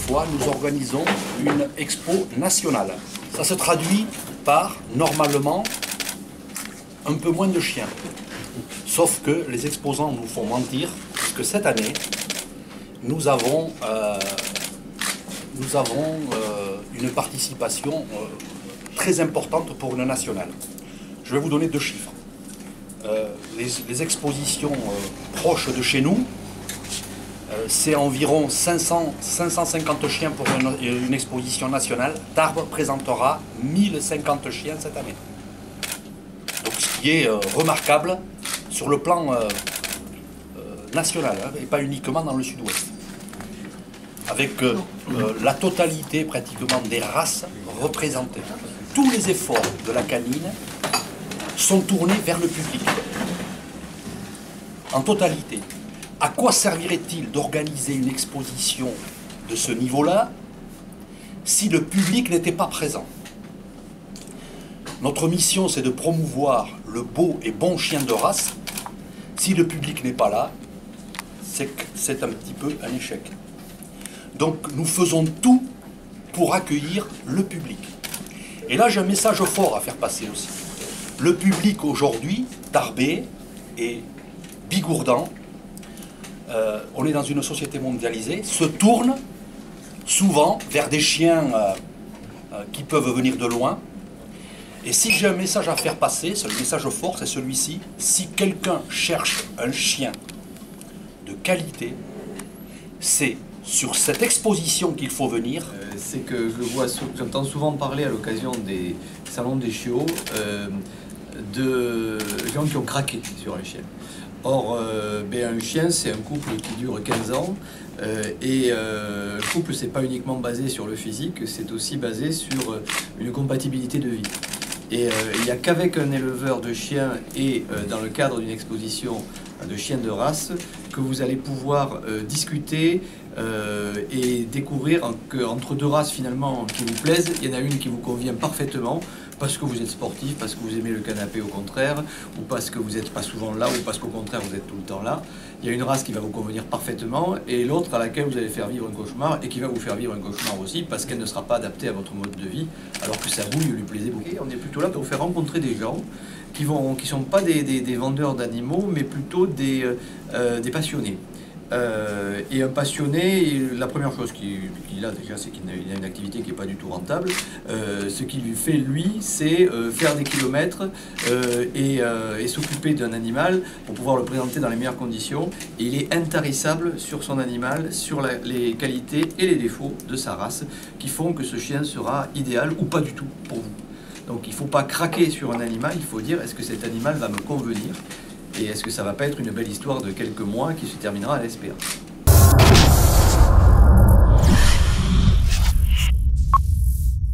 fois, nous organisons une expo nationale. Ça se traduit par, normalement, un peu moins de chiens. Sauf que les exposants nous font mentir, puisque cette année, nous avons une participation très importante pour une nationale. Je vais vous donner deux chiffres. Les expositions proches de chez nous, c'est environ 550 chiens pour une exposition nationale. Tarbes présentera 1050 chiens cette année. Donc ce qui est remarquable sur le plan national, hein, et pas uniquement dans le sud-ouest. Avec la totalité pratiquement des races représentées. Tous les efforts de la canine sont tournés vers le public. En totalité. À quoi servirait-il d'organiser une exposition de ce niveau-là si le public n'était pas présent? Notre mission, c'est de promouvoir le beau et bon chien de race. Si le public n'est pas là, c'est un petit peu un échec. Donc nous faisons tout pour accueillir le public. Et là, j'ai un message fort à faire passer aussi. Le public aujourd'hui, tarbais et bigourdan, on est dans une société mondialisée, se tourne souvent vers des chiens qui peuvent venir de loin. Et si j'ai un message à faire passer, le message fort, c'est celui-ci. Si quelqu'un cherche un chien de qualité, c'est sur cette exposition qu'il faut venir. C'est que j'entends souvent parler à l'occasion des salons des chiots de gens qui ont craqué sur un chien. Or, un chien, c'est un couple qui dure 15 ans. Le couple, c'est pas uniquement basé sur le physique, c'est aussi basé sur une compatibilité de vie. Et il n'y a qu'avec un éleveur de chiens et dans le cadre d'une exposition de chiens de race que vous allez pouvoir discuter et découvrir qu'entre deux races finalement qui vous plaisent, il y en a une qui vous convient parfaitement parce que vous êtes sportif, parce que vous aimez le canapé au contraire, ou parce que vous n'êtes pas souvent là, ou parce qu'au contraire vous êtes tout le temps là. Il y a une race qui va vous convenir parfaitement et l'autre à laquelle vous allez faire vivre un cauchemar et qui va vous faire vivre un cauchemar aussi parce qu'elle ne sera pas adaptée à votre mode de vie alors que sa bouille lui plaisait beaucoup. Et on est plutôt là pour faire rencontrer des gens qui ne sont pas des vendeurs d'animaux mais plutôt des passionnés. Et un passionné, la première chose qu'il a déjà, c'est qu'il a une activité qui n'est pas du tout rentable. Ce qu'il lui fait, lui, c'est faire des kilomètres et s'occuper d'un animal pour pouvoir le présenter dans les meilleures conditions. Et il est intarissable sur son animal, sur les qualités et les défauts de sa race qui font que ce chien sera idéal ou pas du tout pour vous. Donc il ne faut pas craquer sur un animal, il faut dire est-ce que cet animal va me convenir ? Et est-ce que ça ne va pas être une belle histoire de quelques mois qui se terminera à la SPA ?